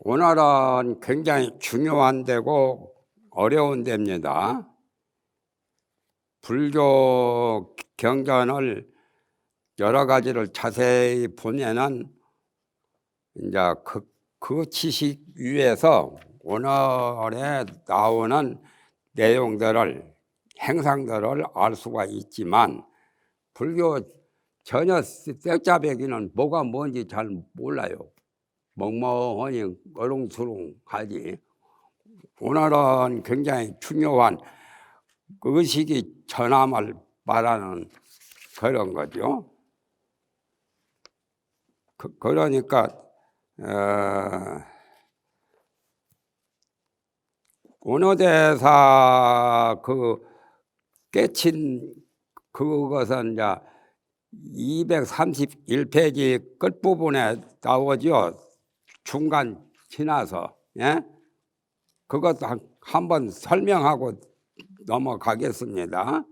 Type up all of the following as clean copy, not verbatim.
오늘은 굉장히 중요한 데고 어려운 데입니다. 불교 경전을 여러 가지를 자세히 보면은 이제 그 지식 위에서 오늘에 나오는 내용들을, 행상들을 알 수가 있지만 불교 전혀 떼짜배기는 뭐가 뭔지 잘 몰라요. 멍멍하니 어롱수롱하지. 오늘은 굉장히 중요한 의식이 전함을 말하는 그런 거죠. 그러니까 원어대사 깨친 그것은 이제 231페이지 끝부분에 나오죠. 중간 지나서. 예? 그것도 한번 설명하고 넘어가겠습니다.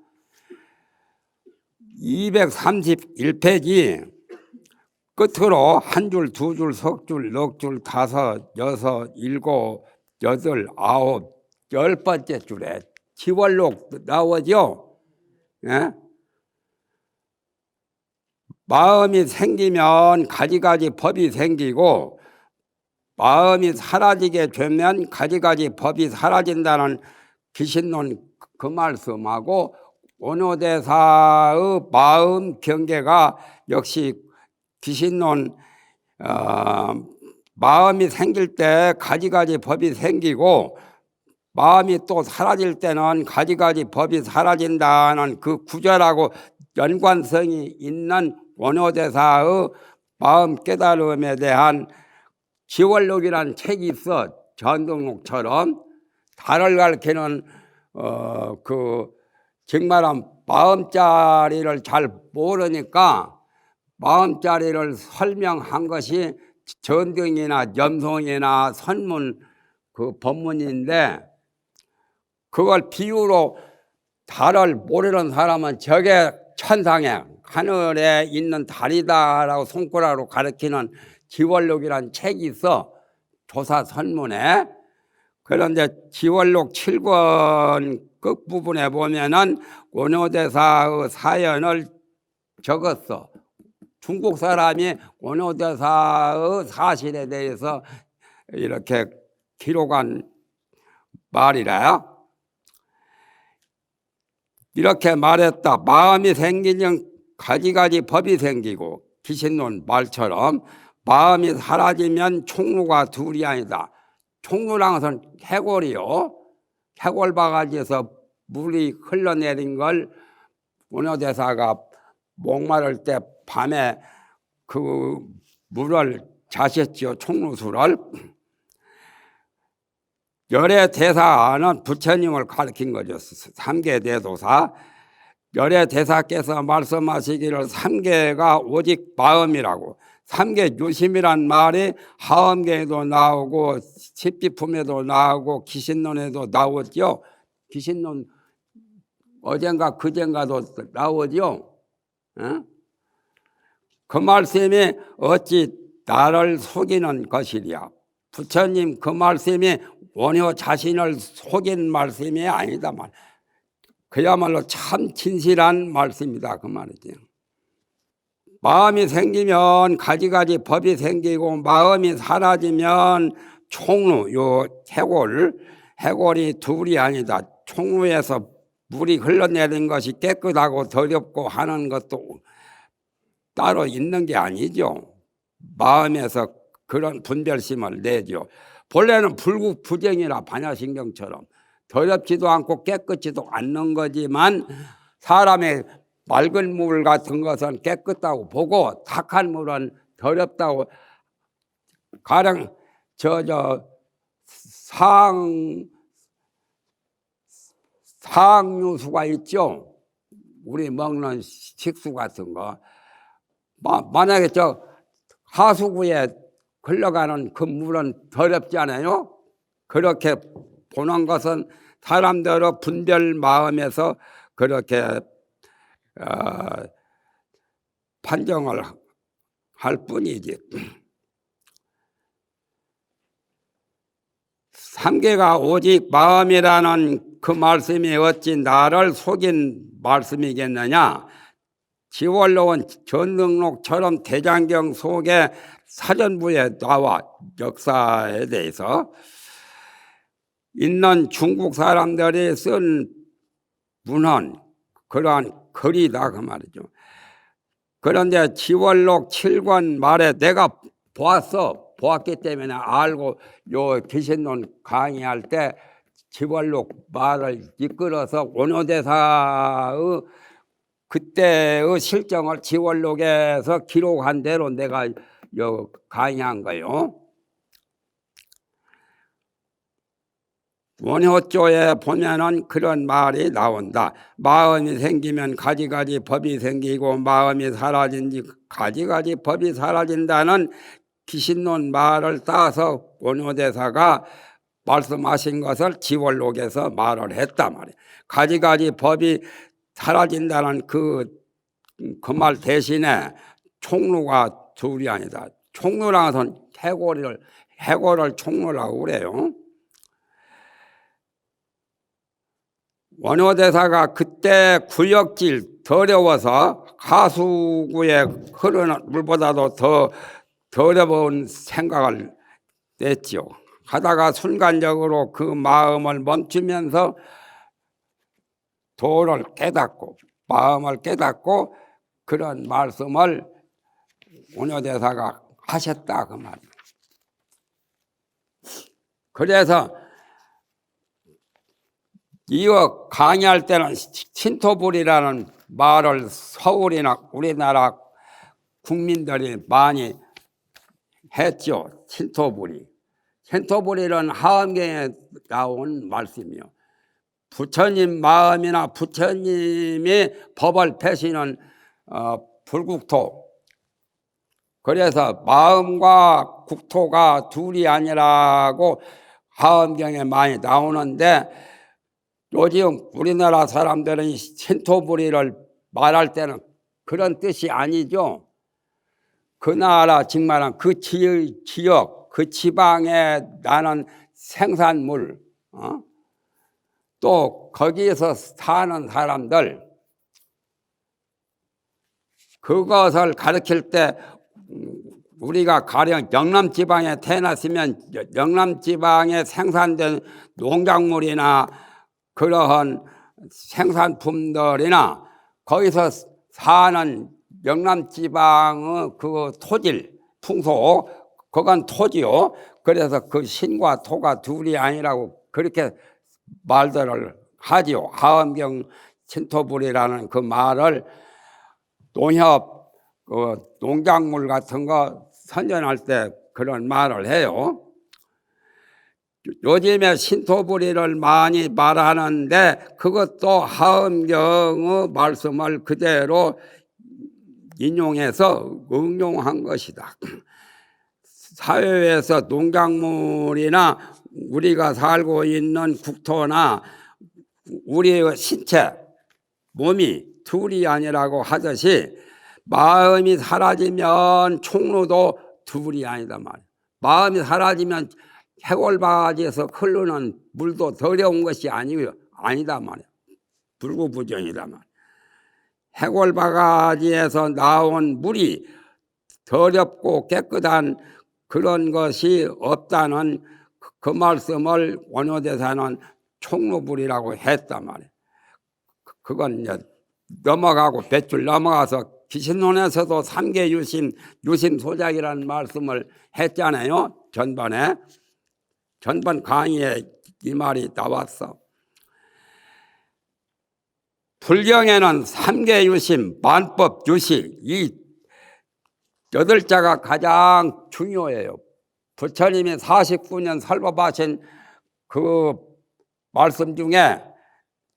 231페이지 끝으로 한 줄, 두 줄, 석 줄, 넉 줄, 다섯, 여섯, 일곱, 여덟, 아홉, 10번째 줄에 지월록 나오죠. 예? 마음이 생기면 가지가지 법이 생기고 마음이 사라지게 되면 가지가지 법이 사라진다는 기신론 그 말씀하고 원어대사의 마음 경계가 역시 기신론 마음이 생길 때 가지가지 법이 생기고 마음이 또 사라질 때는 가지가지 법이 사라진다는 그 구절하고 연관성이 있는 원어대사의 마음 깨달음에 대한 지월록이라는 책이 있어. 전등록처럼 달을 가리키는 정말한 마음자리를 잘 모르니까 마음자리를 설명한 것이 전등이나 염송이나 선문 그 법문인데 그걸 비유로 달을 모르는 사람은 저게 천상에 하늘에 있는 달이다라고 손가락으로 가리키는 지월록이라는 책이 있어. 조사선문에. 그런데 지월록 7권 끝부분에 보면은 원어대사의 사연을 적었어. 중국 사람이 원어대사의 사실에 대해서 이렇게 기록한 말이라. 이렇게 말했다. 마음이 생기면 가지가지 법이 생기고 기신론 말처럼 마음이 사라지면 총루가 둘이 아니다. 총루랑은 해골이요. 해골 바가지에서 물이 흘러내린 걸 원어대사가 목마를 때 밤에 그 물을 자셨지요. 총루수를. 열의 대사는 부처님을 가리킨 거죠. 3계 대도사. 열의 대사께서 말씀하시기를 3계가 오직 마음이라고. 3계 유심이란 말이 하엄계에도 나오고 십지품에도 나오고 기신론에도 나오죠. 기신론 어젠가 그젠가도 나오죠. 어? 그 말씀이 어찌 나를 속이는 것이랴. 부처님 그 말씀이 원효 자신을 속인 말씀이 아니다만 그야말로 참 진실한 말씀이다 그 말이지. 마음이 생기면 가지가지 법이 생기고 마음이 사라지면 총루, 요 해골이 둘이 아니다. 총루에서 물이 흘러내린 것이 깨끗하고 더럽고 하는 것도 따로 있는 게 아니죠. 마음에서 그런 분별심을 내죠. 본래는 불국부정이라 반야신경처럼 더럽지도 않고 깨끗지도 않는 거지만 사람의 맑은 물 같은 것은 깨끗하고 보고 탁한 물은 더럽다고. 가령 상류수가 있죠. 우리 먹는 식수 같은 거. 만약에 하수구에 흘러가는 그 물은 더럽지 않아요? 그렇게 보는 것은 사람들의 분별 마음에서 그렇게 판정을 할 뿐이지. 삼계가 오직 마음이라는 그 말씀이 어찌 나를 속인 말씀이겠느냐. 지월로원 전등록처럼 대장경 속에 사전부에 나와 역사에 대해서 있는 중국 사람들이 쓴 문헌 그러한 글이다 그 말이죠. 그런데 지월록 7권 말에 내가 보았기 때문에 알고 요 기신론 강의할 때 지월록 말을 이끌어서 원효대사의 그때의 실정을 지월록에서 기록한 대로 내가 요 강의한 거예요. 원효조에 보면은 그런 말이 나온다. 마음이 생기면 가지가지 법이 생기고 마음이 사라진지 가지가지 법이 사라진다는 기신론 말을 따서 원효대사가 말씀하신 것을 지월록에서 말을 했단 말이에요. 가지가지 법이 사라진다는 그 말 대신에 총루가 둘이 아니다. 총루라는 것은 해골을 총루라고 그래요. 원효대사가 그때 구역질 더러워서 하수구에 흐르는 물보다도 더 더러운 생각을 냈죠. 하다가 순간적으로 그 마음을 멈추면서 도를 깨닫고 마음을 깨닫고 그런 말씀을 원효대사가 하셨다 그 말이에요. 그래서 이어 강의할 때는 신토불이라는 말을 서울이나 우리나라 국민들이 많이 했죠. 신토불이는 하엄경에 나온 말씀이요. 부처님 마음이나 부처님이 법을 펴시는 불국토. 그래서 마음과 국토가 둘이 아니라고 하엄경에 많이 나오는데 요즘 우리나라 사람들은 신토불이를 말할 때는 그런 뜻이 아니죠. 그 나라 즉 말하면 그 지역, 그 지방에 나는 생산물, 또 거기에서 사는 사람들, 그것을 가르칠 때 우리가 가령 영남지방에 태어났으면 영남지방에 생산된 농작물이나 그러한 생산품들이나 거기서 사는 영남지방의 그 토질, 풍속, 그건 토지요. 그래서 그 신과 토가 둘이 아니라고 그렇게 말들을 하지요. 하엄경 신토불이라는 그 말을 농협, 농작물 같은 거 선전할 때 그런 말을 해요. 요즘에 신토불이를 많이 말하는데 그것도 하엄경의 말씀을 그대로 인용해서 응용한 것이다. 사회에서 농작물이나 우리가 살고 있는 국토나 우리의 신체, 몸이 둘이 아니라고 하듯이 마음이 사라지면 총로도 둘이 아니다 말이야. 마음이 사라지면 해골바지에서 흐르는 물도 더러운 것이 아니다 말이야. 불구부정이다 말이야. 해골바가지에서 나온 물이 더럽고 깨끗한 그런 것이 없다는 그 말씀을 원효대사는 총로불이라고 했단 말이에요. 그건 이제 넘어가고 몇 줄 넘어가서 기신론에서도 삼계유심, 유심소작이라는 말씀을 했잖아요. 전번 강의에 이 말이 나왔어. 불경에는 삼계유심, 만법유시 이 8자가 가장 중요해요. 부처님이 49년 설법하신 그 말씀 중에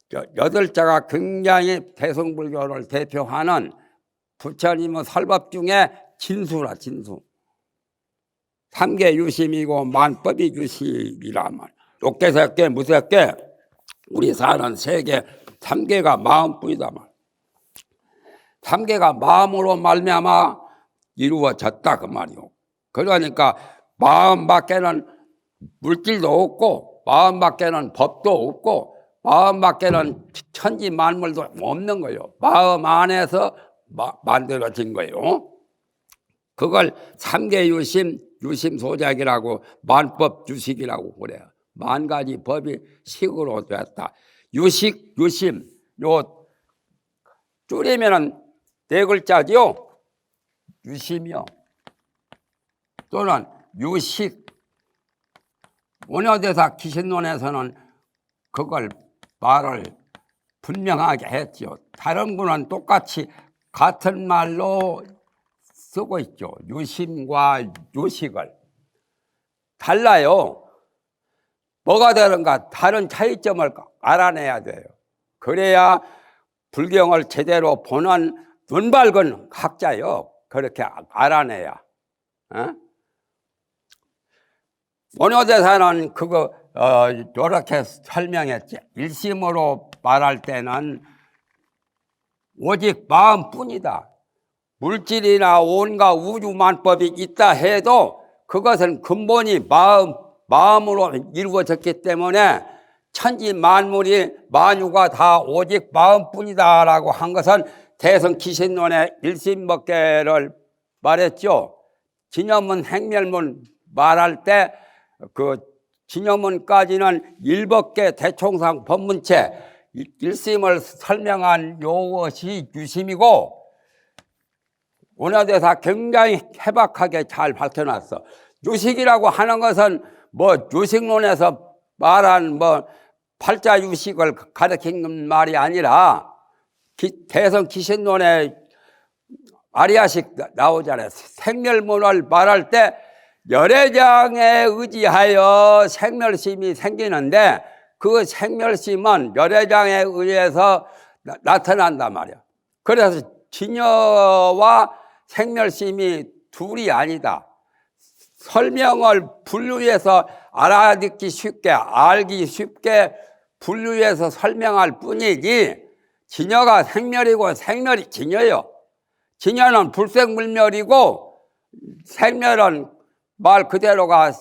8자가 굉장히 대승불교를 대표하는 부처님의 설법 중에 진수라 진수. 삼계유심이고 만법이 유심이라 말이야. 욕계색계 무색계 우리 사는 세계 삼계가 마음뿐이다 말이야. 삼계가 마음으로 말미암아 이루어졌다 그 말이요. 그러니까 마음 밖에는 물질도 없고 마음밖에는 법도 없고 마음밖에는 천지 만물도 없는 거예요. 마음 안에서 만들어진 거예요. 그걸 삼계유심, 유심소작이라고 만법 유식이라고 그래요. 만 가지 법이 식으로 됐다. 유식, 유심, 요 줄이면은 네 글자죠. 유심이요. 또는 유식. 원효대사 기신론에서는 그걸 말을 분명하게 했죠. 다른 분은 똑같이 같은 말로 쓰고 있죠. 유심과 유식을. 달라요. 뭐가 다른가? 다른 차이점을 알아내야 돼요. 그래야 불경을 제대로 보는 눈 밝은 학자요. 그렇게 알아내야. 원효대사는 그거 이렇게 설명했지. 일심으로 말할 때는 오직 마음뿐이다. 물질이나 온갖 우주만법이 있다 해도 그것은 근본이 마음으로 이루어졌기 때문에 천지 만물이 만유가 다 오직 마음뿐이다라고 한 것은 대성기신론의 일심법계를 말했죠. 진여문 행멸문 말할 때 그 진여문까지는 일법계 대총상 법문체 일심을 설명한 요것이 유심이고 원효대사 굉장히 해박하게 잘 밝혀놨어. 유식이라고 하는 것은 뭐 유식론에서 말한 뭐 팔자 유식을 가리키는 말이 아니라 대성 기신론에 아리아식 나오잖아요. 생멸문을 말할 때 열애장에 의지하여 생멸심이 생기는데 그 생멸심은 열애장에 의해서 나타난단 말이야. 그래서 진여와 생멸심이 둘이 아니다. 설명을 분류해서 알아듣기 쉽게 알기 쉽게 분류해서 설명할 뿐이지 진여가 생멸이고 생멸이 진여요. 진여는 불생불멸이고 생멸은 말 그대로가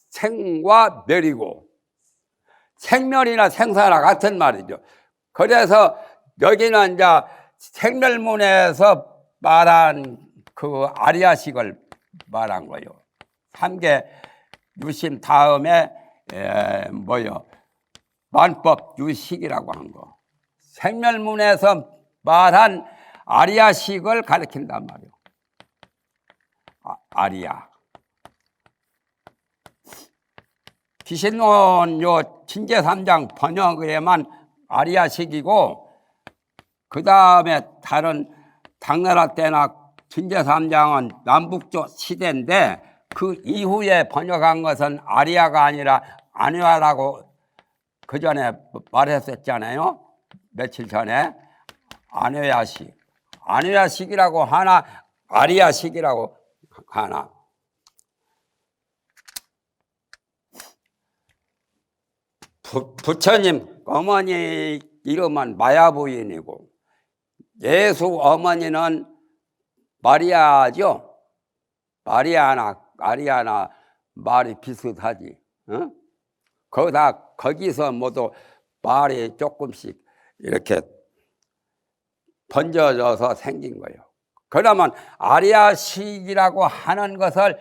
생과 멸이고 생멸이나 생사나 같은 말이죠. 그래서 여기는 이제 생멸문에서 말한 그 아리아식을 말한 거예요. 삼계 유심 다음에 만법 유식이라고 한 거. 생멸문에서 말한 아리아식을 가리킨단 말이에요. 아리아. 기신론 요 진제3장 번역에만 아리아식이고 그 다음에 다른 당나라 때나 진제3장은 남북조 시대인데 그 이후에 번역한 것은 아리아가 아니라 안회아라고 그 전에 말했었잖아요. 며칠 전에 안회아식. 안회아식이라고 하나 아리아식이라고 하나. 부처님 어머니 이름은 마야부인이고 예수 어머니는 마리아죠. 아리아나 말이 비슷하지. 거기서 모두 말이 조금씩 이렇게 번져져서 생긴 거예요. 그러면 아리아식이라고 하는 것을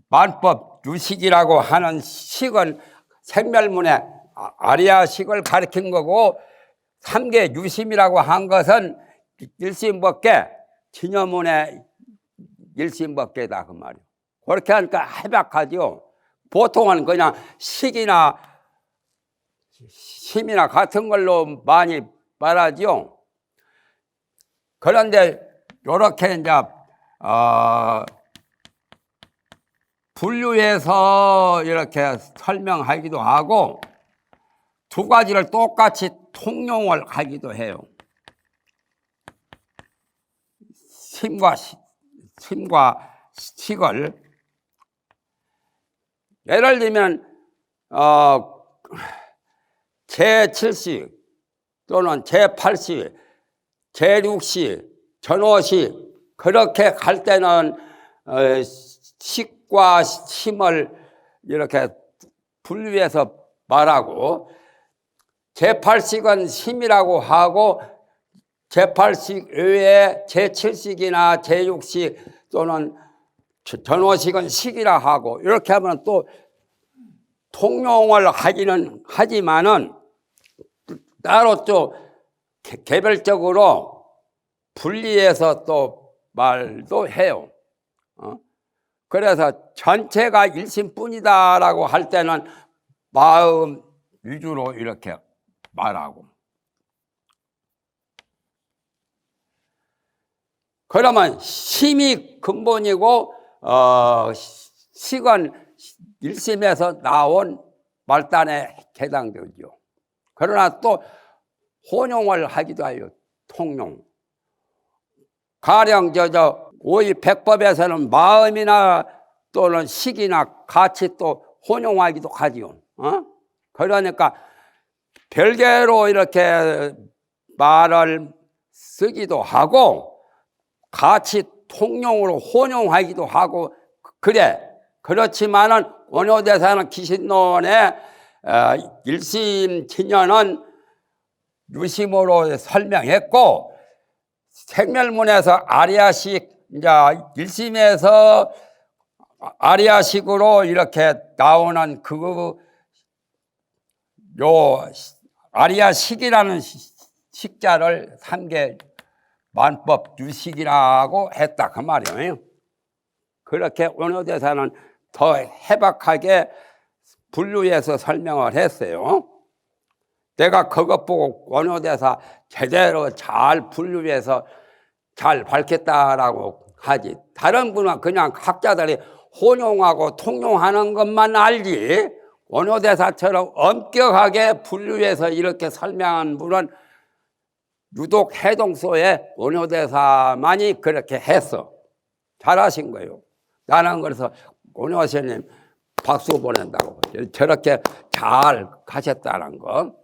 만법 유식이라고 하는 식은 생멸문에 아리아식을 가리킨 거고 삼계 유심이라고 한 것은 일심법계 진여문의 일심법계다 그 말이에요. 그렇게 하니까 해박하죠. 보통은 그냥 식이나 심이나 같은 걸로 많이 말하죠. 그런데 이렇게 이제 분류해서 이렇게 설명하기도 하고 두 가지를 똑같이 통용을 하기도 해요. 심과 식을 예를 들면 제7시 또는 제8시, 제6시, 전오시 그렇게 갈 때는 식과 심을 이렇게 분류해서 말하고, 제8식은 심이라고 하고, 제8식 외에 제7식이나 제6식 또는 전호식은 식이라 하고, 이렇게 하면 또 통용을 하기는 하지만은 따로 또 개별적으로 분리해서 또 말도 해요. 그래서 전체가 일심뿐이다라고 할 때는 마음 위주로 이렇게 말하고. 그러면 심이 근본이고 식은 일심에서 나온 말단에 해당되죠. 그러나 또 혼용을 하기도 해요. 통용. 가령 오이백법에서는 마음이나 또는 식이나 같이 또 혼용하기도 하지요. 그러니까 별개로 이렇게 말을 쓰기도 하고 같이 통용으로 혼용하기도 하고 그래. 그렇지만은 원효대사는 기신론의 일심진연은 유심으로 설명했고 생멸문에서 아리아식 이제 일심에서 아리아식으로 이렇게 나오는 요 아리아식이라는 식자를 삼계 만법 유식이라고 했다 그 말이에요. 그렇게 원효대사는 더 해박하게 분류해서 설명을 했어요. 내가 그것 보고 원효대사 제대로 잘 분류해서 잘 밝혔다라고 하지. 다른 분은 그냥 학자들이 혼용하고 통용하는 것만 알지 원효대사처럼 엄격하게 분류해서 이렇게 설명한 분은 유독 해동소의 원효대사만이 그렇게 했어. 잘하신 거예요. 나는 그래서 원효 스님 박수 보낸다고 저렇게 잘 가셨다는 거.